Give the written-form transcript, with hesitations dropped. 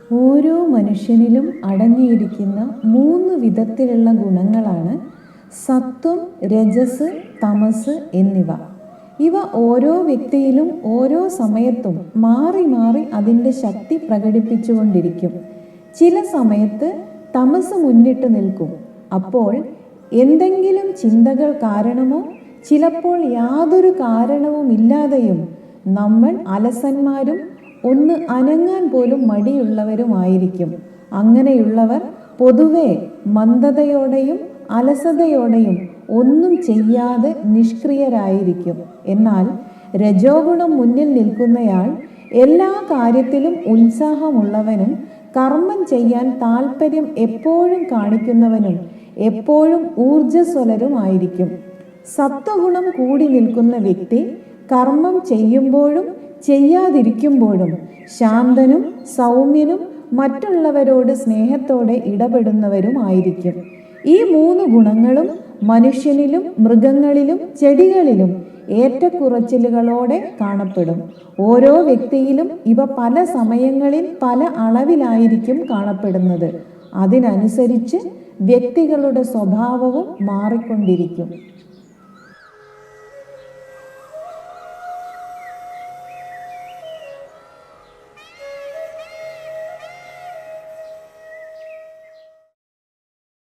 ഓരോ മനുഷ്യനിലും അടങ്ങിയിരിക്കുന്ന 3 വിധത്തിലുള്ള ഗുണങ്ങളാണ് സത്വം, രജസ്, തമസ് എന്നിവ. ഇവ ഓരോ വ്യക്തിയിലും ഓരോ സമയത്തും മാറി മാറി അതിൻ്റെ ശക്തി പ്രകടിപ്പിച്ചുകൊണ്ടിരിക്കും. ചില സമയത്ത് തമസ് മുന്നിട്ട് നിൽക്കും. അപ്പോൾ എന്തെങ്കിലും ചിന്തകൾ കാരണമോ ചിലപ്പോൾ യാതൊരു കാരണവുമില്ലാതെയും നമ്മൾ അലസന്മാരും ഒന്ന് അനങ്ങാൻ പോലും മടിയുള്ളവരുമായിരിക്കും. അങ്ങനെയുള്ളവർ പൊതുവെ മന്ദതയോടെയും അലസതയോടെയും ഒന്നും ചെയ്യാതെ നിഷ്ക്രിയരായിരിക്കും. എന്നാൽ രജോ ഗുണം മുന്നിൽ നിൽക്കുന്നയാൾ എല്ലാ കാര്യത്തിലും ഉത്സാഹമുള്ളവനും കർമ്മം ചെയ്യാൻ താല്പര്യം എപ്പോഴും കാണിക്കുന്നവനും എപ്പോഴും ഊർജ്ജസ്വലരുമായിരിക്കും. സത്വഗുണം കൂടി നിൽക്കുന്ന വ്യക്തി കർമ്മം ചെയ്യുമ്പോഴും ചെയ്യാതിരിക്കുമ്പോഴും ശാന്തനും സൗമ്യനും മറ്റുള്ളവരോട് സ്നേഹത്തോടെ ഇടപെടുന്നവരുമായിരിക്കും. ഈ 3 ഗുണങ്ങളും മനുഷ്യനിലും മൃഗങ്ങളിലും ചെടികളിലും ഏറ്റക്കുറച്ചിലുകളോടെ കാണപ്പെടും. ഓരോ വ്യക്തിയിലും ഇവ പല സമയങ്ങളിൽ പല അളവിലായിരിക്കും കാണപ്പെടുന്നത്. അതിനനുസരിച്ച് വ്യക്തികളുടെ സ്വഭാവവും മാറിക്കൊണ്ടിരിക്കും.